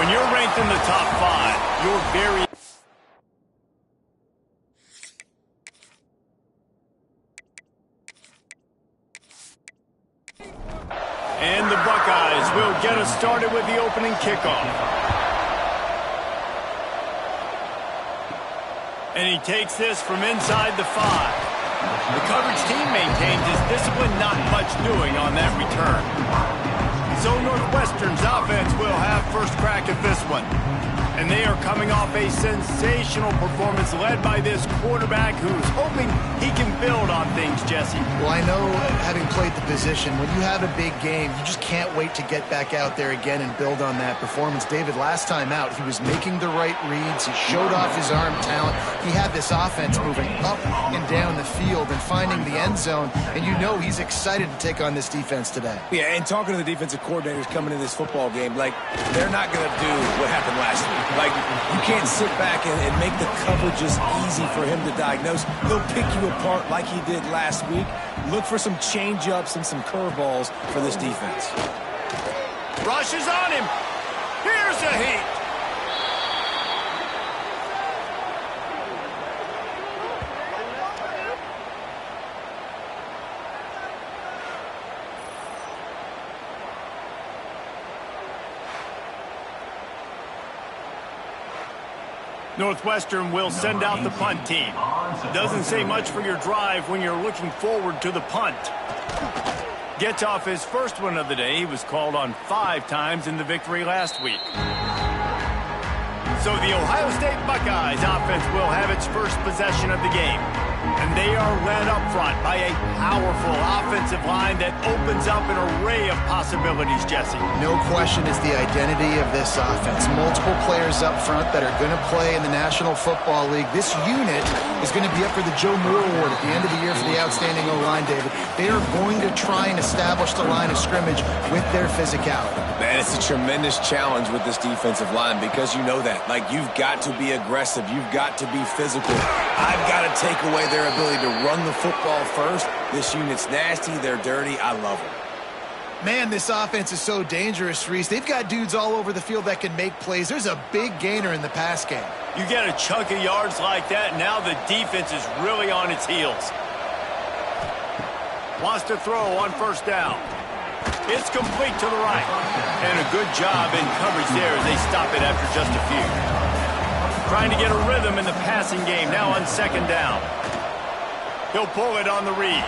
When you're ranked in the top 5, you're very... And the Buckeyes will get us started with the opening kickoff. And he takes this from inside the 5. The coverage team maintains his discipline, not much doing on that return. So Northwestern's offense will have first crack at this one. And they are coming off a sensational performance led by this quarterback who's hoping he can build on things, Jesse. Well, I know, having played the position, when you have a big game, you just can't wait to get back out there again and build on that performance. David, last time out, he was making the right reads. He showed off his arm talent. He had this offense moving up and down the field and finding the end zone. And you know he's excited to take on this defense today. Yeah, and talking to the defensive coordinators coming into this football game, like, they're not going to do what happened last week. Like, you can't sit back and make the coverages easy for him to diagnose. He'll pick you apart like he did last week. Look for some change-ups and some curveballs for this defense. Rush is on him. Here's a heat. Northwestern will send out the punt team. Doesn't say much for your drive when you're looking forward to the punt. Gets off his first one of the day. He was called on 5 times in the victory last week. So the Ohio State Buckeyes offense will have its first possession of the game. And they are led up front by a powerful offensive line that opens up an array of possibilities, Jesse. No question is the identity of this offense. Multiple players up front that are going to play in the National Football League. This unit is going to be up for the Joe Moore Award at the end of the year for the outstanding O-line, David. They are going to try and establish the line of scrimmage with their physicality. Man, it's a tremendous challenge with this defensive line because you know that. Like, you've got to be aggressive. You've got to be physical. I've got to take away their ability to run the football first. This unit's nasty. They're dirty. I love them. Man, this offense is so dangerous, Reese. They've got dudes all over the field that can make plays. There's a big gainer in the pass game. You get a chunk of yards like that, and now the defense is really on its heels. Wants to throw on first down. It's complete to the right. And a good job in coverage there as they stop it after just a few. Trying to get a rhythm in the passing game now on second down. He'll pull it on the read.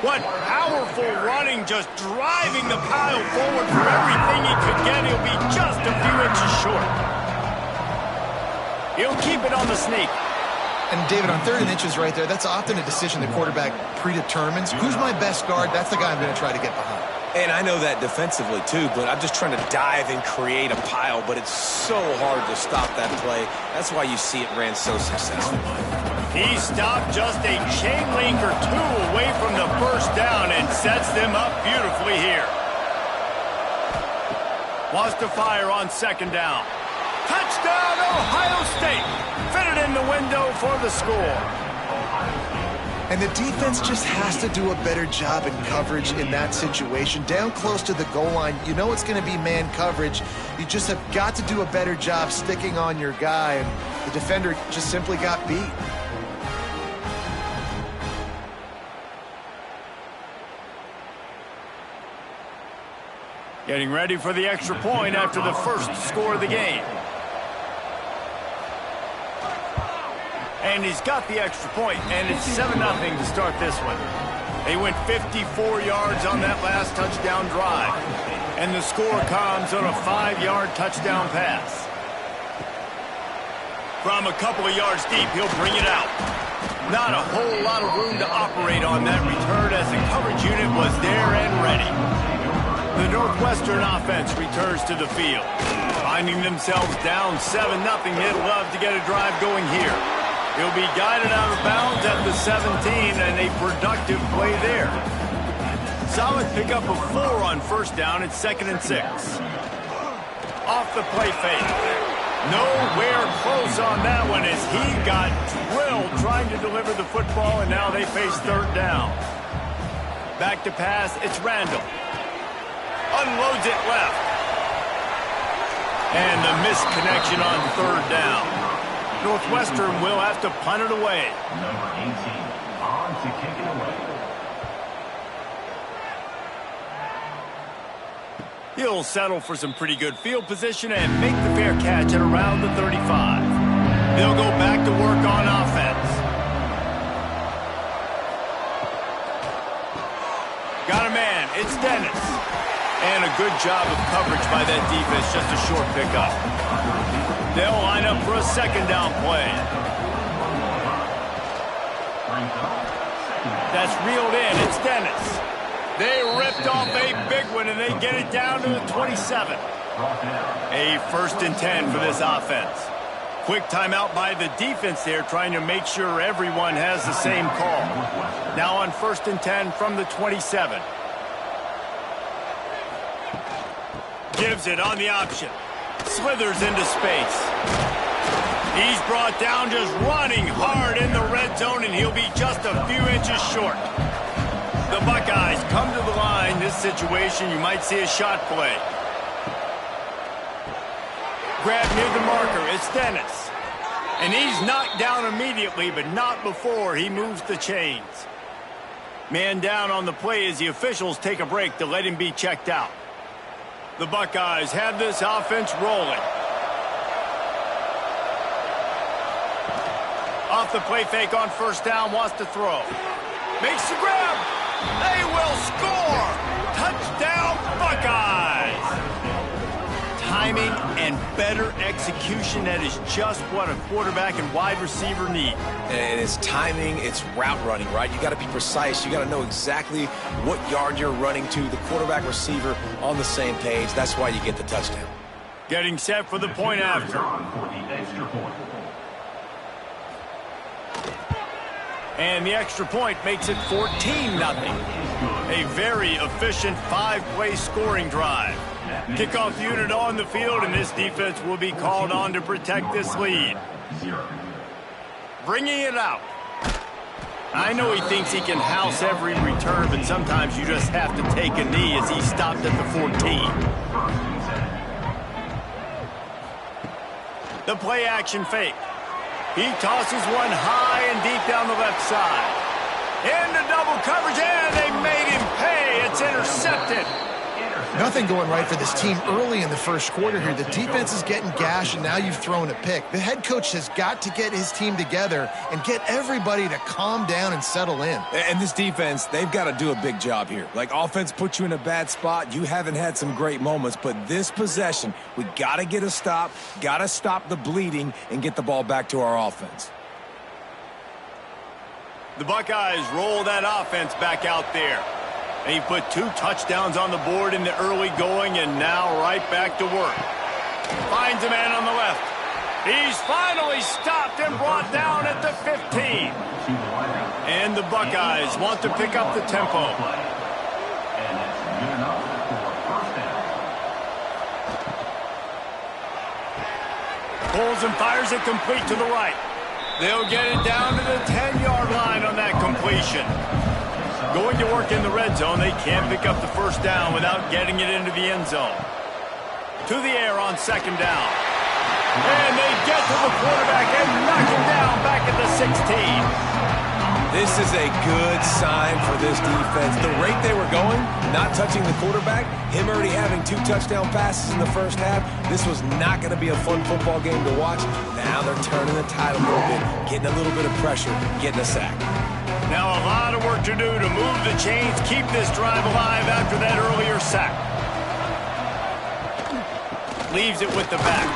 What powerful running, just driving the pile forward for everything he could get. He'll be just a few inches short. He'll keep it on the sneak. And, David, on 3rd and inches right there, that's often a decision the quarterback predetermines. Who's my best guard? That's the guy I'm going to try to get behind. And I know that defensively, too, but I'm just trying to dive and create a pile, but it's so hard to stop that play. That's why you see it ran so successful. He stopped just a chain link or 2 away from the first down and sets them up beautifully here. Wants to fire on second down. Touchdown, Ohio State. Fitted in the window for the score. And the defense just has to do a better job in coverage in that situation. Down close to the goal line, you know it's going to be man coverage. You just have got to do a better job sticking on your guy. And the defender just simply got beat. Getting ready for the extra point after the first score of the game. And he's got the extra point, and it's 7-0 to start this one. They went 54 yards on that last touchdown drive. And the score comes on a 5-yard touchdown pass. From a couple of yards deep, he'll bring it out. Not a whole lot of room to operate on that return as the coverage unit was there and ready. The Northwestern offense returns to the field. Finding themselves down 7-0, they'd love to get a drive going here. He'll be guided out of bounds at the 17 and a productive play there. Solid pickup of 4 on first down. It's 2nd and 6. Off the play fake. Nowhere close on that one as he got drilled trying to deliver the football, and now they face 3rd down. Back to pass, it's Randall. Unloads it left. And the missed connection on third down. Northwestern will have to punt it away. Number 18 on to kick it away. He'll settle for some pretty good field position and make the fair catch at around the 35. They'll go back to work on offense. Got a man. It's Dennis. And a good job of coverage by that defense. Just a short pickup. They'll line up for a second down play. That's reeled in. It's Dennis. They ripped off a big one, and they get it down to the 27. A 1st and 10 for this offense. Quick timeout by the defense there, trying to make sure everyone has the same call. Now on 1st and 10 from the 27. Gives it on the option. Slithers into space. He's brought down just running hard in the red zone, and he'll be just a few inches short. The Buckeyes come to the line. This situation, you might see a shot play. Grab near the marker. It's Dennis. And he's knocked down immediately, but not before he moves the chains. Man down on the play as the officials take a break to let him be checked out. The Buckeyes have this offense rolling. Off the play fake on 1st down, wants to throw. Makes the grab. They will score. Touchdown, Buckeyes. Timing and better execution, that is just what a quarterback and wide receiver need. And it's timing, it's route running, right? You got to be precise. You got to know exactly what yard you're running to. The quarterback, receiver on the same page. That's why you get the touchdown. Getting set for the point after. And the extra point makes it 14-0. A very efficient 5-play scoring drive. Kickoff unit on the field, and this defense will be called on to protect this lead. Bringing it out. I know he thinks he can house every return, but sometimes you just have to take a knee as he stopped at the 14. The play action fake. He tosses one high and deep down the left side. Into double coverage, and they made him pay. It's intercepted. Nothing going right for this team early in the first quarter here. The defense is getting gashed, and now you've thrown a pick. The head coach has got to get his team together and get everybody to calm down and settle in. And this defense, they've got to do a big job here. Like, offense puts you in a bad spot. You haven't had some great moments, but this possession, we got to get a stop, got to stop the bleeding, and get the ball back to our offense. The Buckeyes roll that offense back out there. He put 2 touchdowns on the board in the early going, and now right back to work. Finds a man on the left. He's finally stopped and brought down at the 15. And the Buckeyes want to pick up the tempo. Pulls and fires it complete to the right. They'll get it down to the 10-yard line on that completion. Going to work in the red zone, they can't pick up the 1st down without getting it into the end zone. To the air on 2nd down. And they get to the quarterback and knock him down back at the 16. This is a good sign for this defense. The rate they were going, not touching the quarterback, him already having 2 touchdown passes in the first half, this was not going to be a fun football game to watch. Now they're turning the tide a little bit, getting a little bit of pressure, getting a sack. Now a lot of work to do to move the chains, keep this drive alive after that earlier sack. Leaves it with the back.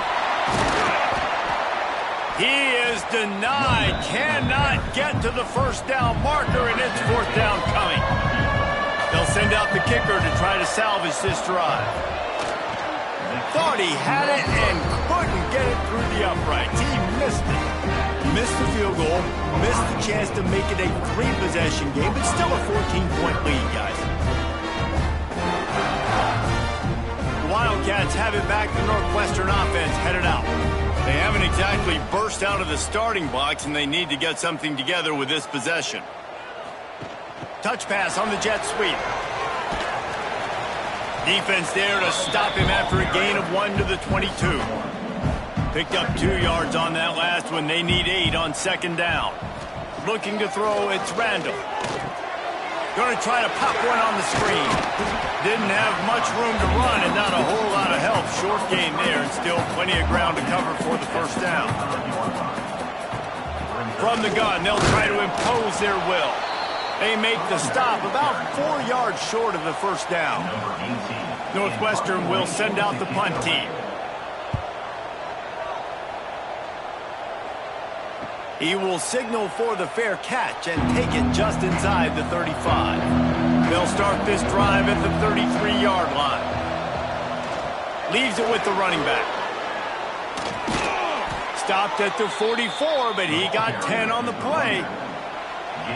He is denied, cannot get to the 1st down marker, and it's 4th down coming. They'll send out the kicker to try to salvage this drive. Thought he had it and couldn't get it through the uprights. He missed it. Missed the field goal, missed the chance to make it a 3-possession game, but still a 14-point lead, guys. The Wildcats have it back. The Northwestern offense headed out. They haven't exactly burst out of the starting blocks, and they need to get something together with this possession. Touch pass on the jet sweep. Defense there to stop him after a gain of 1 to the 22. Picked up 2 yards on that last one. They need 8 on second down. Looking to throw, it's Randall. Going to try to pop one on the screen. Didn't have much room to run and not a whole lot of help. Short gain there and still plenty of ground to cover for the first down. From the gun, they'll try to impose their will. They make the stop about 4 yards short of the first down. Northwestern will send out the punt team. He will signal for the fair catch and take it just inside the 35. They'll start this drive at the 33-yard line. Leaves it with the running back. Stopped at the 44, but he got 10 on the play.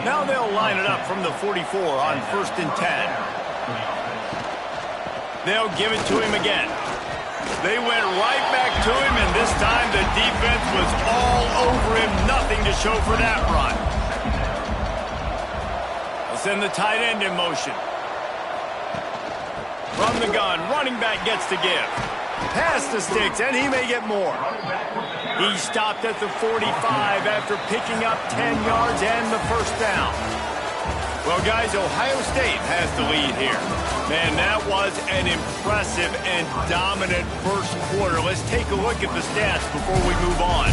Now they'll line it up from the 44 on 1st and 10. They'll give it to him again. They went right back to him, and this time the defense was all over him. Nothing to show for that run. They'll send the tight end in motion. From the gun, running back gets to give. Pass the sticks, and he may get more. He stopped at the 45 after picking up 10 yards and the first down. Well, guys, Ohio State has the lead here. Man, that was an impressive and dominant first quarter. Let's take a look at the stats before we move on.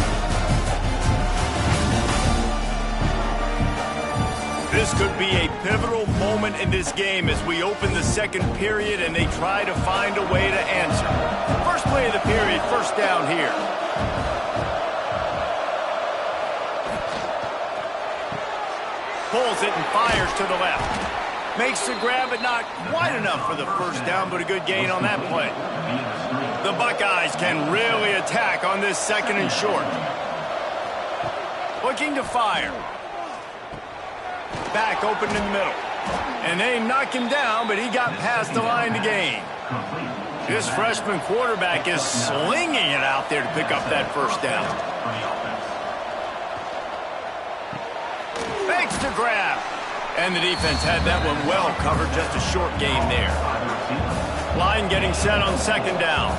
This could be a pivotal moment in this game as we open the second period and they try to find a way to answer. First play of the period, first down here. Pulls it and fires to the left. Makes the grab, but not quite enough for the first down, but a good gain on that play. The Buckeyes can really attack on this 2nd and short. Looking to fire. Back open in the middle. And they knock him down, but he got past the line to gain. This freshman quarterback is slinging it out there to pick up that first down. Makes the grab. And the defense had that one well covered, just a short gain there. Line getting set on second down.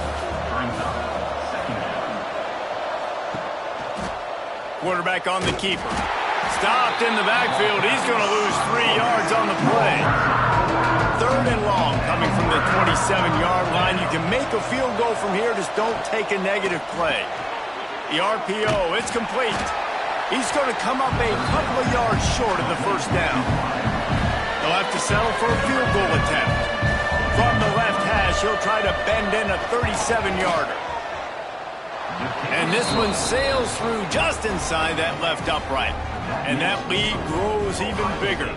Quarterback on the keeper. Stopped in the backfield. He's going to lose 3 yards on the play. 3rd and long coming from the 27-yard line. You can make a field goal from here. Just don't take a negative play. The RPO, it's complete. He's going to come up a couple of yards short of the first down. He'll have to settle for a field goal attempt. From the left hash, he'll try to bend in a 37-yarder. And this one sails through just inside that left upright. And that lead grows even bigger.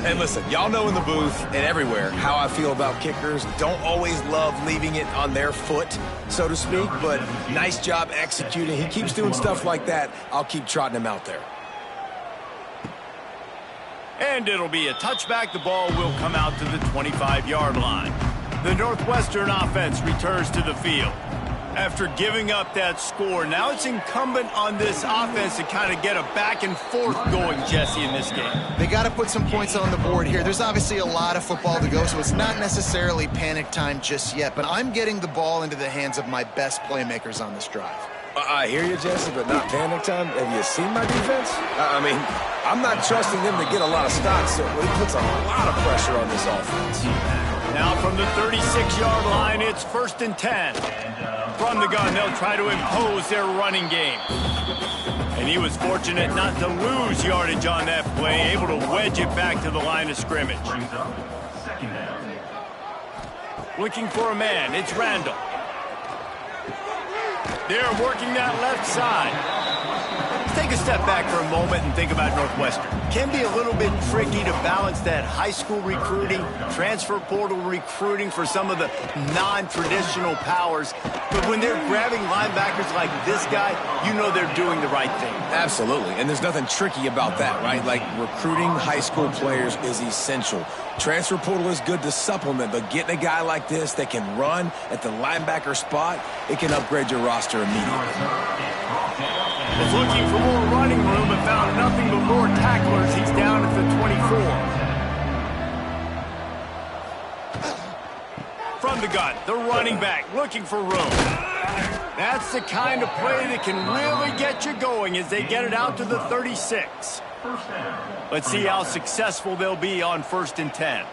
And listen, y'all know in the booth and everywhere how I feel about kickers. Don't always love leaving it on their foot, so to speak, but nice job executing. He keeps doing stuff like that. I'll keep trotting him out there. And it'll be a touchback. The ball will come out to the 25-yard line. The Northwestern offense returns to the field. After giving up that score, now it's incumbent on this offense to kind of get a back and forth going, Jesse, in this game. They got to put some points on the board here. There's obviously a lot of football to go, so it's not necessarily panic time just yet, but I'm getting the ball into the hands of my best playmakers on this drive. I hear you, Jesse, but not panic time. Have you seen my defense? I mean, I'm not trusting them to get a lot of stops, so it puts a lot of pressure on this offense. Now from the 36-yard line, it's 1st and 10. From the gun, they'll try to impose their running game. And he was fortunate not to lose yardage on that play, able to wedge it back to the line of scrimmage. Looking for a man, it's Randall. They're working that left side. Take a step back for a moment and think about Northwestern. Can be a little bit tricky to balance that high school recruiting, transfer portal recruiting for some of the non-traditional powers. But when they're grabbing linebackers like this guy, you know they're doing the right thing. Absolutely, and there's nothing tricky about that, right? Like, recruiting high school players is essential. Transfer portal is good to supplement, but getting a guy like this that can run at the linebacker spot, it can upgrade your roster immediately. Was looking for more running room and found nothing but more tacklers. He's down at the 24. From the gun, the running back looking for room. That's the kind of play that can really get you going as they get it out to the 36. Let's see how successful they'll be on 1st and 10.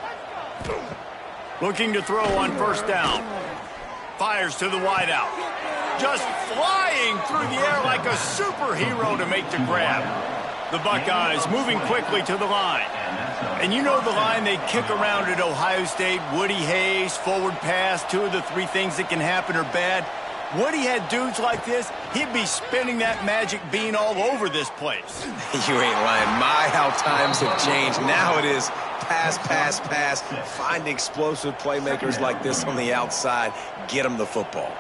Looking to throw on 1st down. Fires to the wideout. Just flying through the air like a superhero to make the grab. The Buckeyes moving quickly to the line. And you know the line they kick around at Ohio State, Woody Hayes, forward pass, 2 of the 3 things that can happen are bad. Woody had dudes like this, he'd be spinning that magic bean all over this place. You ain't lying. My, how times have changed. Now it is pass, pass, pass. Find explosive playmakers like this on the outside. Get them the football.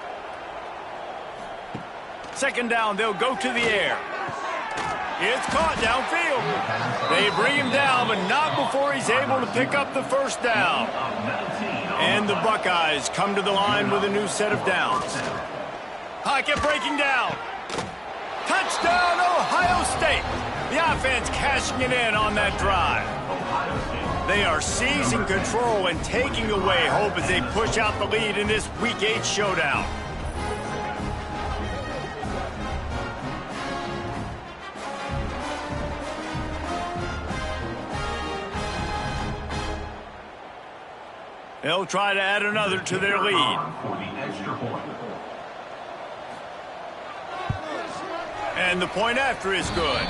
2nd down, they'll go to the air. It's caught downfield. They bring him down, but not before he's able to pick up the 1st down. And the Buckeyes come to the line with a new set of downs. Pocket breaking down. Touchdown, Ohio State. The offense cashing it in on that drive. They are seizing control and taking away hope as they push out the lead in this Week 8 showdown. They'll try to add another to their lead. And the point after is good.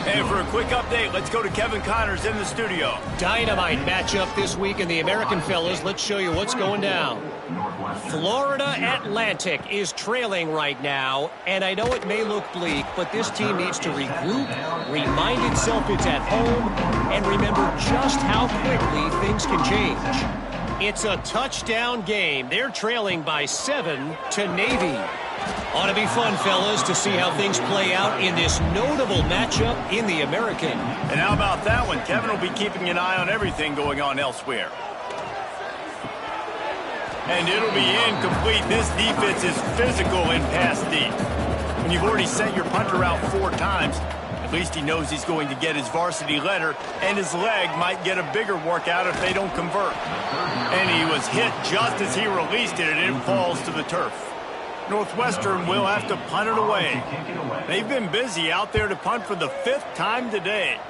And for a quick update, let's go to Kevin Connors in the studio. Dynamite matchup this week in the American, fellas. Let's show you what's going down. Florida Atlantic is trailing right now, and I know it may look bleak, but this team needs to regroup, remind itself it's at home, and remember just how quickly things can change. It's a touchdown game. They're trailing by 7 to Navy. Ought to be fun, fellas, to see how things play out in this notable matchup in the American. And how about that one? Kevin will be keeping an eye on everything going on elsewhere. And it'll be incomplete. This defense is physical in pass deep. When you've already sent your punter out 4 times, at least he knows he's going to get his varsity letter, and his leg might get a bigger workout if they don't convert. And he was hit just as he released it, and it falls to the turf. Northwestern will have to punt it away. They've been busy out there to punt for the 5th time today.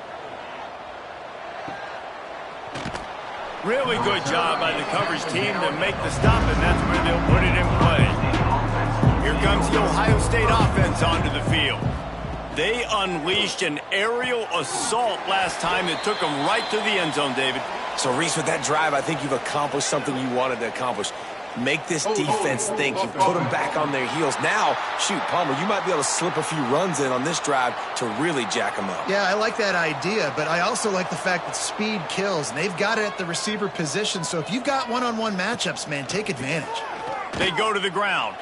Really good job by the coverage team to make the stop, and that's where they'll put it in play. Here comes the Ohio State offense onto the field. They unleashed an aerial assault last time that took them right to the end zone, David. So, Reese, with that drive, I think you've accomplished something you wanted to accomplish. Make this defense think. You put them back on their heels. Now, shoot, Palmer, you might be able to slip a few runs in on this drive to really jack them up. Yeah, I like that idea, but I also like the fact that speed kills. And they've got it at the receiver position, so if you've got one-on-one matchups, man, take advantage. They go to the ground.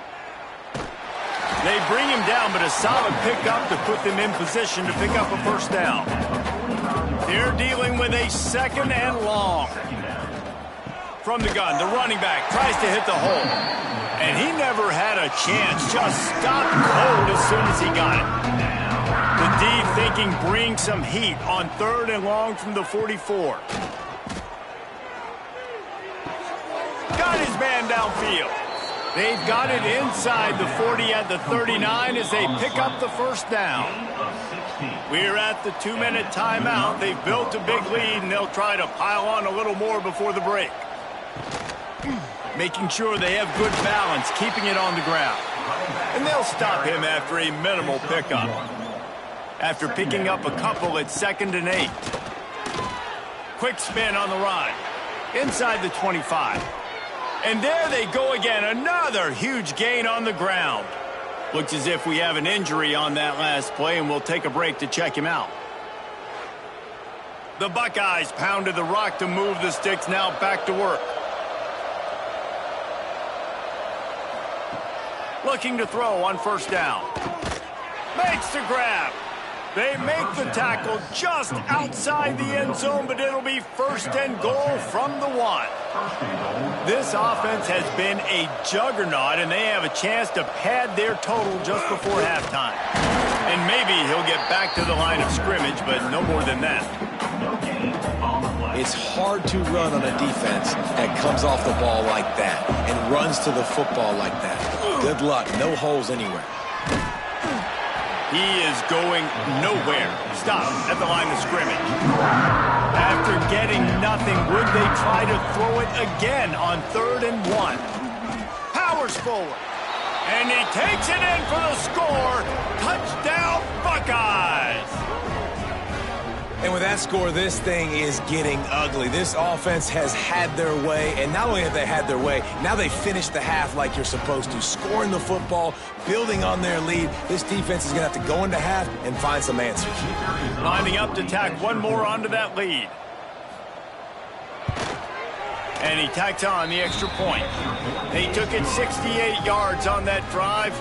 They bring him down, but a solid pickup to put them in position to pick up a 1st down. They're dealing with a 2nd and long. From the gun, the running back tries to hit the hole. And he never had a chance, just stopped cold as soon as he got it. The D thinking bring some heat on 3rd and long from the 44. Got his man downfield. They've got it inside the 40 at the 39 as they pick up the 1st down. We're at the 2-minute timeout. They've built a big lead, and they'll try to pile on a little more before the break. Making sure they have good balance, keeping it on the ground. And they'll stop him after a minimal pickup. After picking up a couple at 2nd and 8. Quick spin on the run. Inside the 25. And there they go again. Another huge gain on the ground. Looks as if we have an injury on that last play, and we'll take a break to check him out. The Buckeyes pounded the rock to move the sticks, now back to work. Looking to throw on 1st down. Makes the grab. They make the tackle just outside the end zone, but it'll be 1st and goal from the 1. This offense has been a juggernaut, and they have a chance to pad their total just before halftime. And maybe he'll get back to the line of scrimmage, but no more than that. It's hard to run on a defense that comes off the ball like that and runs to the football like that. Good luck. No holes anywhere. He is going nowhere. Stop at the line of scrimmage. After getting nothing, would they try to throw it again on 3rd and 1? Powers forward. And he takes it in for the score. Touchdown, Buckeyes. And with that score, this thing is getting ugly. This offense has had their way, and not only have they had their way, now they finished the half like you're supposed to, scoring the football, building on their lead. This defense is going to have to go into half and find some answers. Lining up to tack one more onto that lead. And he tacks on the extra point. They took it 68 yards on that drive.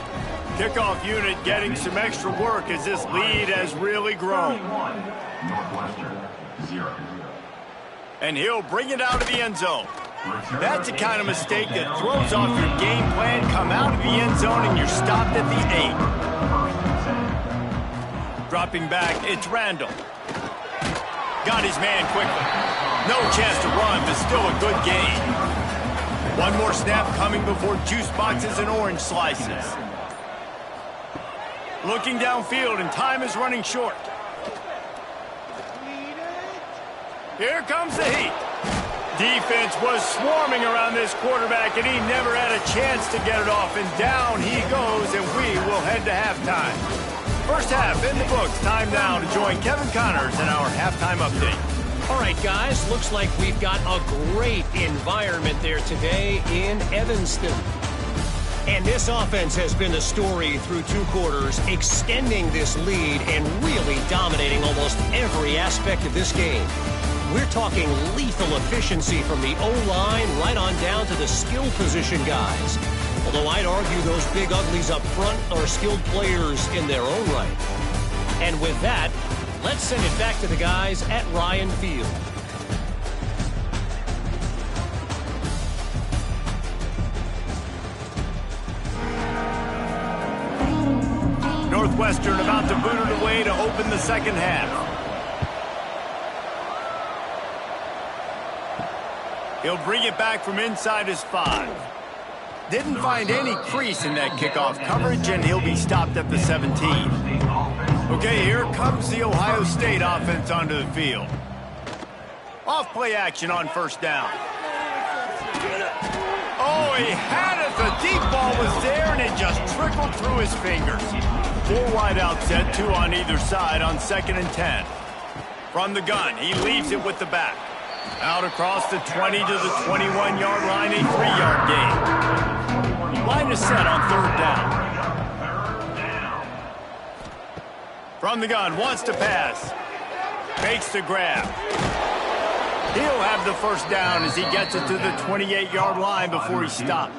Kickoff unit getting some extra work as this lead has really grown. Northwestern 0. And he'll bring it out of the end zone. That's the kind of mistake that throws off your game plan. Come out of the end zone and you're stopped at the 8. Dropping back, it's Randall. Got his man quickly. No chance to run, but still a good gain. One more snap coming before juice boxes and orange slices. Looking downfield, and time is running short. Here comes the heat. Defense was swarming around this quarterback, and he never had a chance to get it off. And down he goes, and we will head to halftime. First half in the books. Time now to join Kevin Connors in our halftime update. All right, guys, looks like we've got a great environment there today in Evanston. And this offense has been the story through 2 quarters, extending this lead and really dominating almost every aspect of this game. We're talking lethal efficiency from the O-line right on down to the skill position guys. Although I'd argue those big uglies up front are skilled players in their own right. And with that, let's send it back to the guys at Ryan Field. Northwestern about to boot it away to open the second half. He'll bring it back from inside his 5. Didn't find any crease in that kickoff coverage, and he'll be stopped at the 17. Okay, here comes the Ohio State offense onto the field. Off play action on first down. Oh, he had it. The deep ball was there, and it just trickled through his fingers. 4 wide out set, 2 on either side on 2nd and 10. From the gun, he leaves it with the back. Out across the 20 to the 21-yard line, a 3-yard gain. Line is set on 3rd down. From the gun, wants to pass. Makes the grab. He'll have the first down as he gets it to the 28-yard line before he's stopped.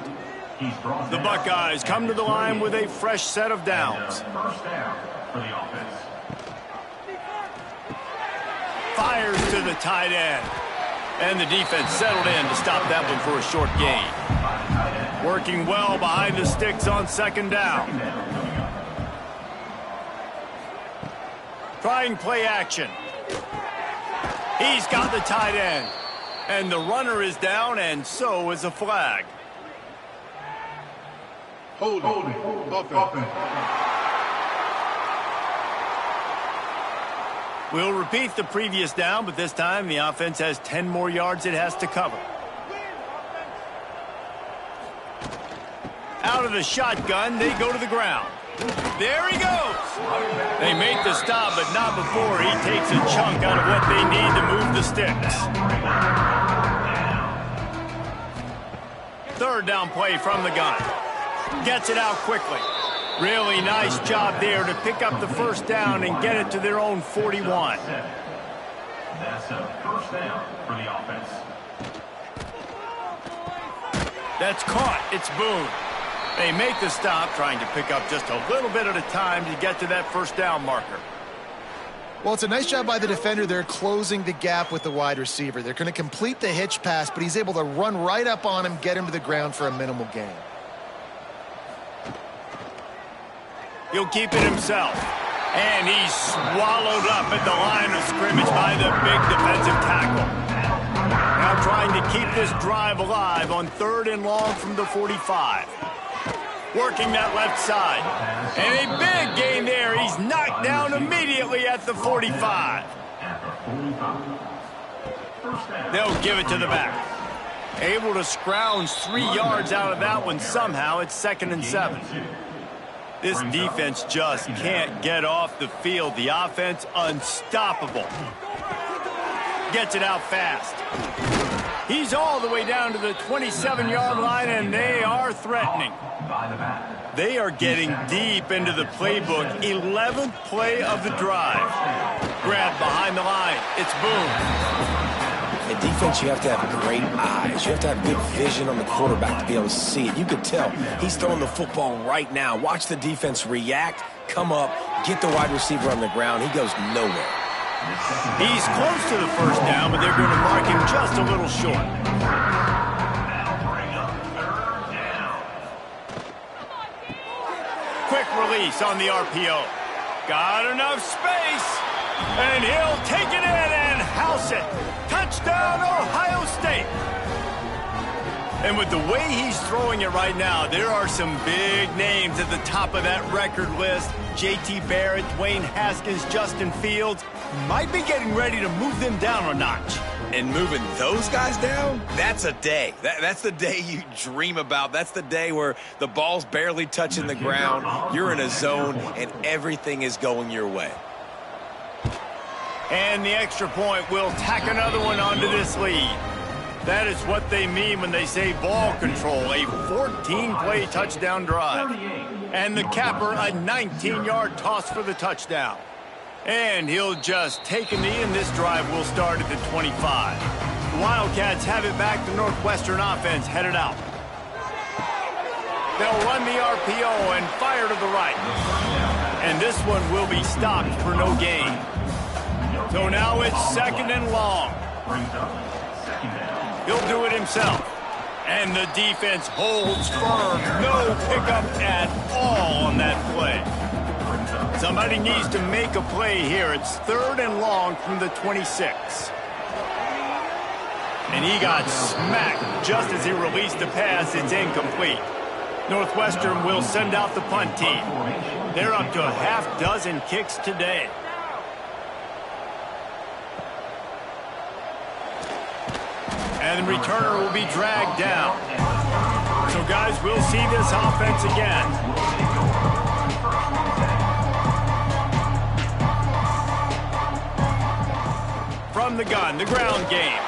The Buckeyes come to the line with a fresh set of downs. First down for the offense. Fires to the tight end. And the defense settled in to stop that one for a short gain. Working well behind the sticks on 2nd down. Trying play action. He's got the tight end. And the runner is down, and so is a flag. Holding. Offense. We'll repeat the previous down, but this time the offense has 10 more yards it has to cover. Out of the shotgun, they go to the ground. There he goes. They make the stop, but not before he takes a chunk out of what they need to move the sticks. 3rd down play from the gun. Gets it out quickly. Really nice job there to pick up the first down and get it to their own 41. That's a first down for the offense. That's caught. It's Boone. They make the stop, trying to pick up just a little bit at a time to get to that first down marker. Well, it's a nice job by the defender. They're closing the gap with the wide receiver. They're going to complete the hitch pass, but he's able to run right up on him, get him to the ground for a minimal gain. He'll keep it himself. And he's swallowed up at the line of scrimmage by the big defensive tackle. now trying to keep this drive alive on 3rd and long from the 45. Working that left side. And a big gain there. He's knocked down immediately at the 45. They'll give it to the back. Able to scrounge 3 yards out of that one somehow. It's 2nd and 7. This defense just can't get off the field. The offense unstoppable. Gets it out fast. He's all the way down to the 27-yard line, and they are threatening. They are getting deep into the playbook. 11th play of the drive. Grab behind the line. It's Boone. In defense, you have to have great eyes. You have to have good vision on the quarterback to be able to see it. You could tell he's throwing the football right now. Watch the defense react, come up, get the wide receiver on the ground. He goes nowhere. He's close to the first down, but they're going to mark him just a little short. Quick release on the RPO. Got enough space, and he'll take it in and house it. Touchdown, Ohio State. And with the way he's throwing it right now, there are some big names at the top of that record list. J.T. Barrett, Dwayne Haskins, Justin Fields might be getting ready to move them down a notch. And moving those guys down, that's a day. That's the day you dream about. That's the day where the ball's barely touching the ground, you're in a zone, and everything is going your way. And the extra point will tack another one onto this lead. That is what they mean when they say ball control. A 14-play touchdown drive. And the capper, a 19-yard toss for the touchdown. And he'll just take a knee, and this drive will start at the 25. The Wildcats have it back. The Northwestern offense headed out. They'll run the RPO and fire to the right. And this one will be stopped for no gain. So now it's 2nd and long. He'll do it himself. And the defense holds firm. No pickup at all on that play. Somebody needs to make a play here. It's 3rd and long from the 26. And he got smacked just as he released the pass. It's incomplete. Northwestern will send out the punt team. They're up to a half dozen kicks today. And the returner will be dragged down. So, guys, we'll see this offense again. From the gun, the ground game.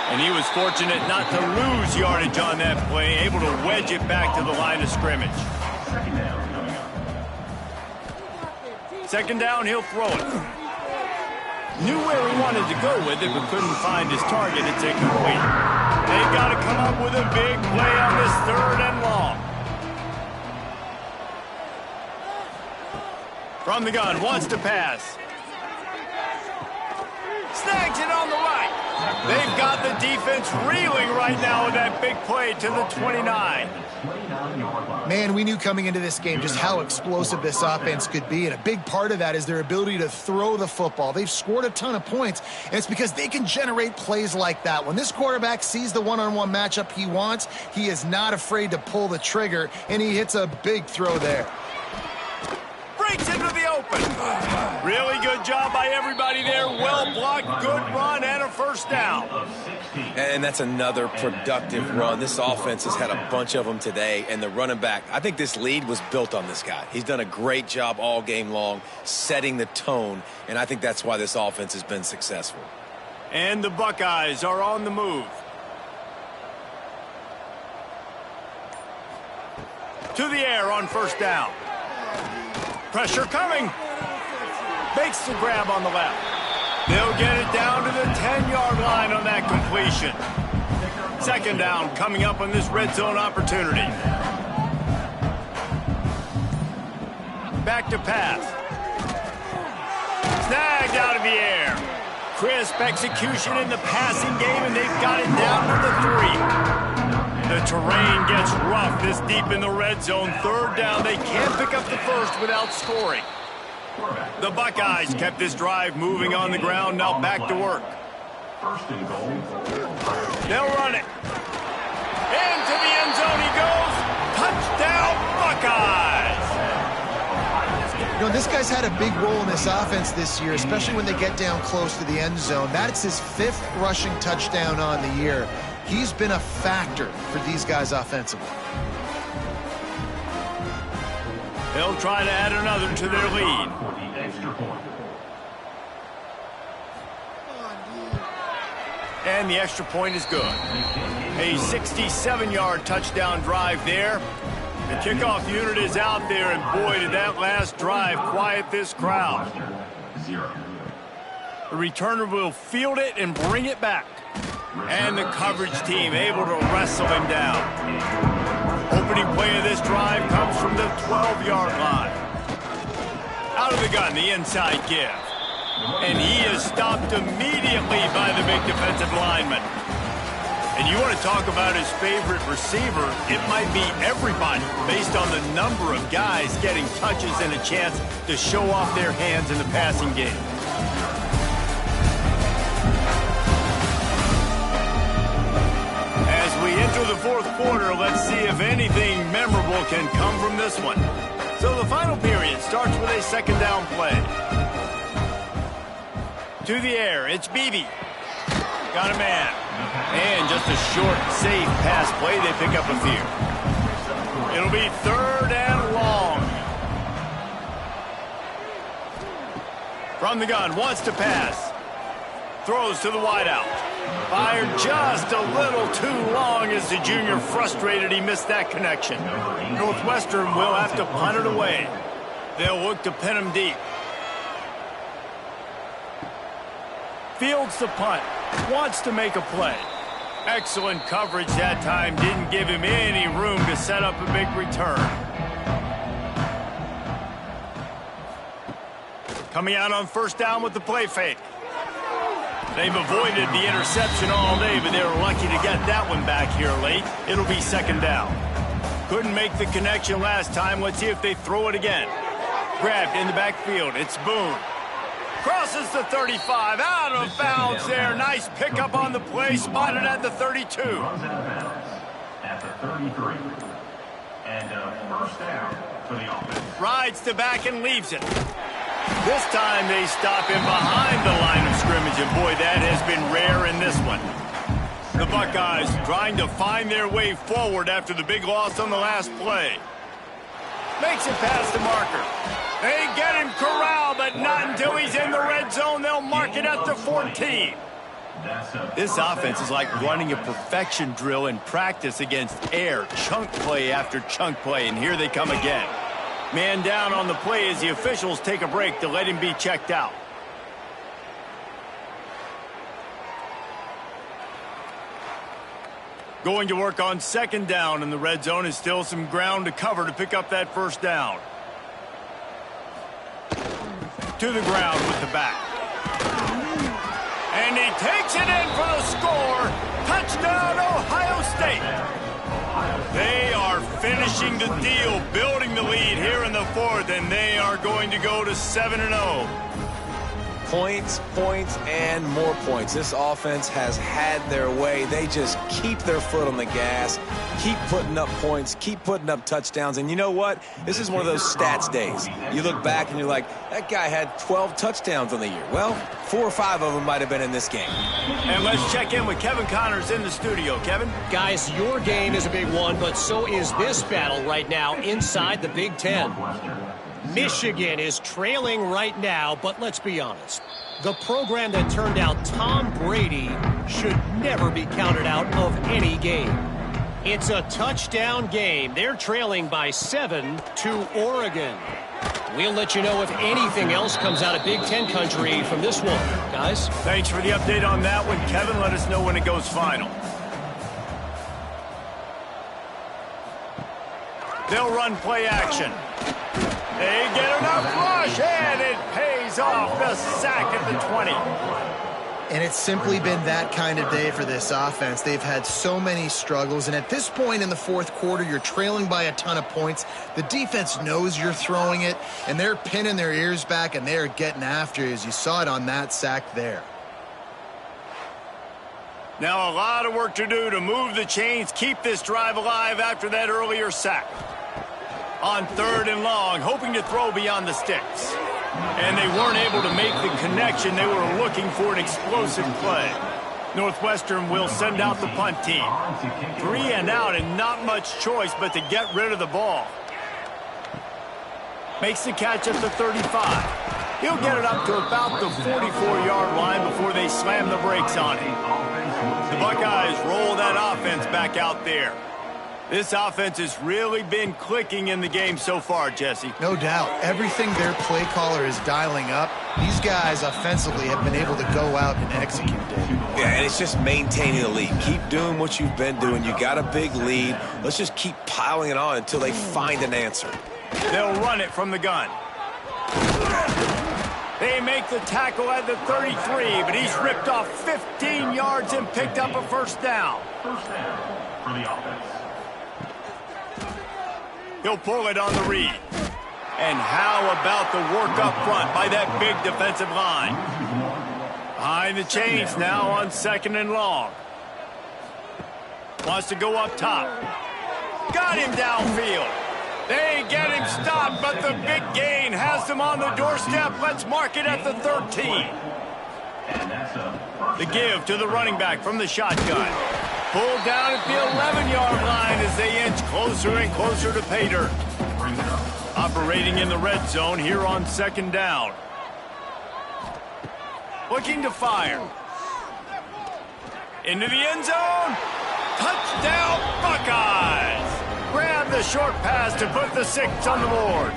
And he was fortunate not to lose yardage on that play, able to wedge it back to the line of scrimmage. 2nd down, he'll throw it. Knew where he wanted to go with it, but couldn't find his target. It's incomplete. They've got to come up with a big play on this 3rd and long. From the gun, wants to pass. Snags it on the right. They've got the defense reeling right now with that big play to the 29. Man, we knew coming into this game just how explosive this offense could be, and a big part of that is their ability to throw the football. They've scored a ton of points, and it's because they can generate plays like that. When this quarterback sees the one-on-one matchup he wants, he is not afraid to pull the trigger, and he hits a big throw there. Breaks into the open. Really good job by everybody there. Well blocked, good run, and a first down. And that's another productive run. This offense has had a bunch of them today, and the running back, I think this lead was built on this guy. He's done a great job all game long, setting the tone, and I think that's why this offense has been successful. And the Buckeyes are on the move. To the air on first down. Pressure coming. Makes the grab on the left. They'll get it down to the 10-yard line on that completion. 2nd down coming up on this red zone opportunity. Back to pass. Snagged out of the air. Crisp execution in the passing game, and they've got it down to the 3. The terrain gets rough this deep in the red zone. 3rd down. They can't pick up the first without scoring. The Buckeyes kept this drive moving on the ground. Now back to work. First and goal. They'll run it. Into the end zone he goes. Touchdown, Buckeyes. You know, this guy's had a big role in this offense this year, especially when they get down close to the end zone. That's his 5th rushing touchdown on the year. He's been a factor for these guys offensively. They'll try to add another to their lead. For the extra point. And the extra point is good. A 67-yard touchdown drive there. The kickoff unit is out there, and boy, did that last drive quiet this crowd. 0. The returner will field it and bring it back. And the coverage team able to wrestle him down. Opening play of this drive comes from the 12-yard line. Out of the gun, the inside give. And he is stopped immediately by the big defensive lineman. And you want to talk about his favorite receiver, it might be everybody based on the number of guys getting touches and a chance to show off their hands in the passing game. As we enter the 4th quarter, let's see if anything memorable can come from this one. So the final period starts with a 2nd down play. To the air, it's Beebe. Got a man. And just a short, safe pass play. They pick up a few. It'll be 3rd and long. From the gun, wants to pass. Throws to the wideout. Fired just a little too long as the junior frustrated he missed that connection. Northwestern will have to punt it away. They'll look to pin him deep. Fields the punt. Wants to make a play. Excellent coverage that time. Didn't give him any room to set up a big return. Coming out on 1st down with the play fake. They've avoided the interception all day, but they were lucky to get that one back here late. It'll be 2nd down. Couldn't make the connection last time. Let's see if they throw it again. Grabbed in the backfield. It's Boone. Crosses the 35, out of bounds there. Nice pickup on the play, spotted at the 32. Runs out of bounds at the 33. And first down for the offense. Rides to back and leaves it. This time they stop him behind the line of scrimmage, and boy, that has been rare in this one. The Buckeyes trying to find their way forward after the big loss on the last play. Makes it past the marker. They get him corralled, but not until he's in the red zone. They'll mark it at the 14. This offense is like running a perfection drill in practice against air. Chunk play after chunk play, and here they come again. Man down on the play as the officials take a break to let him be checked out. Going to work on 2nd down in the red zone is still some ground to cover to pick up that 1st down. To the ground with the back. And he takes it in for the score. Touchdown, Ohio State. They are finishing the deal, building the lead here in the 4th, and they are going to go to 7-0. Points, points, and more points. This offense has had their way. They just keep their foot on the gas, keep putting up points, keep putting up touchdowns. And you know what? This is one of those stats days. You look back and you're like, that guy had 12 touchdowns on the year. Well, 4 or 5 of them might have been in this game. And let's check in with Kevin Connors in the studio. Kevin? Guys, your game is a big one, but so is this battle right now inside the Big Ten. Michigan is trailing right now, but let's be honest. The program that turned out Tom Brady should never be counted out of any game. It's a touchdown game. They're trailing by 7 to Oregon. We'll let you know if anything else comes out of Big Ten country from this one, guys. Thanks for the update on that one, Kevin. Let us know when it goes final. They'll run play action. They get enough rush, and it pays off. The sack at the 20. And it's simply been that kind of day for this offense. They've had so many struggles, and at this point in the 4th quarter, you're trailing by a ton of points. The defense knows you're throwing it, and they're pinning their ears back, and they're getting after you, as you saw it on that sack there. Now a lot of work to do to move the chains, keep this drive alive after that earlier sack. On 3rd and long, hoping to throw beyond the sticks. And they weren't able to make the connection. They were looking for an explosive play. Northwestern will send out the punt team. 3 and out and not much choice but to get rid of the ball. Makes the catch at the 35. He'll get it up to about the 44-yard line before they slam the brakes on him. The Buckeyes roll that offense back out there. This offense has really been clicking in the game so far, Jesse. No doubt. Everything their play caller is dialing up, these guys offensively have been able to go out and execute, David. Yeah, and it's just maintaining the lead. Keep doing what you've been doing. You got a big lead. Let's just keep piling it on until they find an answer. They'll run it from the gun. They make the tackle at the 33, but he's ripped off 15 yards and picked up a first down. First down for the offense. He'll pull it on the read. And how about the work up front by that big defensive line? Behind the chains now on 2nd and long. Wants to go up top. Got him downfield. They get him stopped, but the big gain has them on the doorstep. Let's mark it at the 13. The give to the running back from the shotgun. Pulled down at the 11-yard line as they inch closer and closer to pay dirt. Operating in the red zone here on 2nd down. Looking to fire. Into the end zone. Touchdown, Buckeyes! Grab the short pass to put the 6 on the board.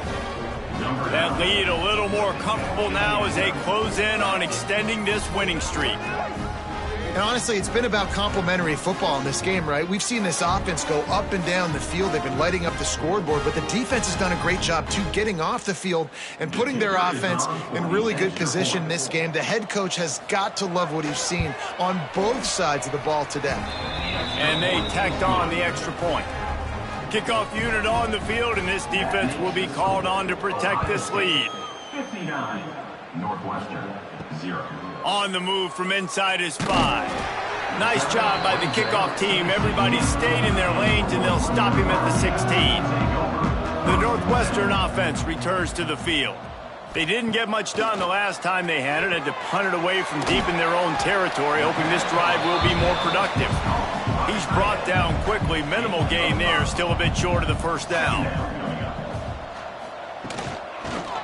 That lead a little more comfortable now as they close in on extending this winning streak. And honestly, it's been about complementary football in this game, right? We've seen this offense go up and down the field. They've been lighting up the scoreboard, but the defense has done a great job, too, getting off the field and putting their offense in really good position in this game. The head coach has got to love what he's seen on both sides of the ball today. And they tacked on the extra point. Kickoff unit on the field, and this defense will be called on to protect this lead. 59, Northwestern, 0. On the move from inside is 5. Nice job by the kickoff team. Everybody stayed in their lanes, and they'll stop him at the 16. The Northwestern offense returns to the field. They didn't get much done the last time they had it. Had to punt it away from deep in their own territory, hoping this drive will be more productive. He's brought down quickly. Minimal gain there, still a bit short of the first down.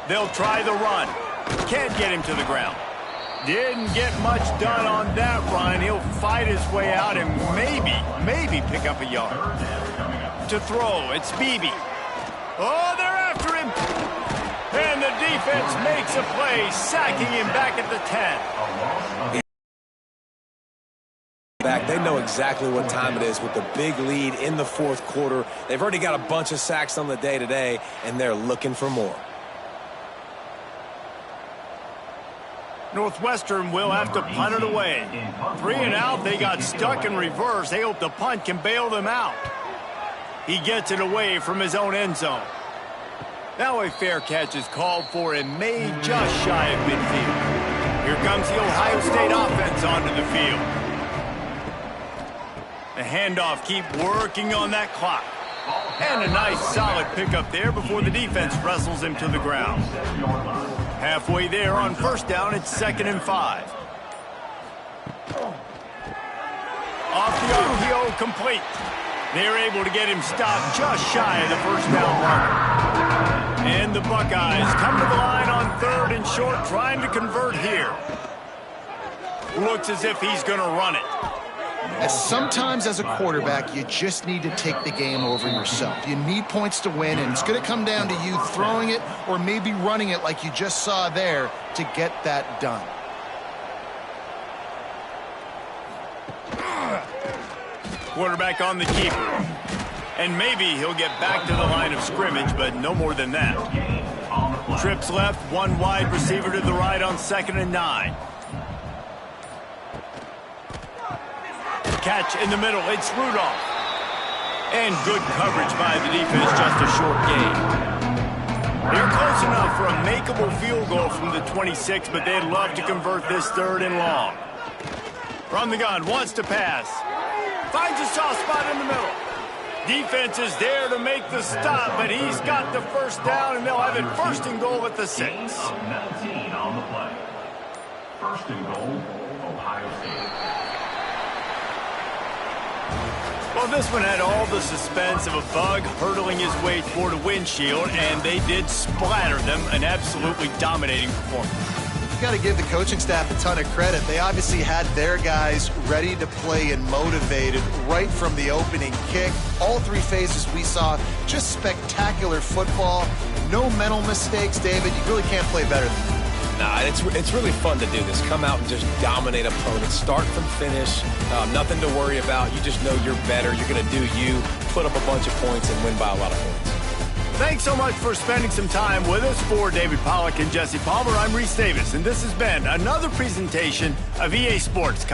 They'll try the run. Can't get him to the ground. Didn't get much done on that run. He'll fight his way out and maybe pick up a yard. To throw, it's Beebe. Oh, they're after him. And the defense makes a play, sacking him back at the 10. They know exactly what time it is with the big lead in the 4th quarter. They've already got a bunch of sacks on the day today, and they're looking for more. Northwestern will have to punt it away. 3 and out, they got stuck in reverse. They hope the punt can bail them out. He gets it away from his own end zone. Now a fair catch is called for and made just shy of midfield. Here comes the Ohio State offense onto the field. The handoff, keep working on that clock. And a nice solid pickup there before the defense wrestles him to the ground. Halfway there on 1st down, it's 2nd and 5. Off the RPO, complete. They're able to get him stopped just shy of the 1st down marker. And the Buckeyes come to the line on 3rd and short, trying to convert here. Looks as if he's going to run it. Sometimes as a quarterback, you just need to take the game over yourself. You need points to win, and it's going to come down to you throwing it or maybe running it like you just saw there to get that done. Quarterback on the keeper. And maybe he'll get back to the line of scrimmage, but no more than that. Trips left, one wide receiver to the right on 2nd and 9. Catch in the middle, it's Rudolph. And good coverage by the defense, just a short gain. They're close enough for a makeable field goal from the 26, but they'd love to convert this 3rd and long. From the gun, wants to pass. Finds a soft spot in the middle. Defense is there to make the stop, but he's got the first down, and they'll have it first and goal at the 6. Gain of 19 on the play. First and goal, Ohio State. Well, this one had all the suspense of a bug hurtling his way toward a windshield, and they did splatter them, an absolutely dominating performance. Got to give the coaching staff a ton of credit. They obviously had their guys ready to play and motivated right from the opening kick. All 3 phases we saw, just spectacular football. No mental mistakes, David. You really can't play better than that. Nah, it's really fun to do this. Come out and just dominate opponents. Start from finish. Nothing to worry about. You just know you're better. You're going to do you, put up a bunch of points, and win by a lot of points. Thanks so much for spending some time with us. For David Pollack and Jesse Palmer, I'm Reese Davis, and this has been another presentation of EA Sports.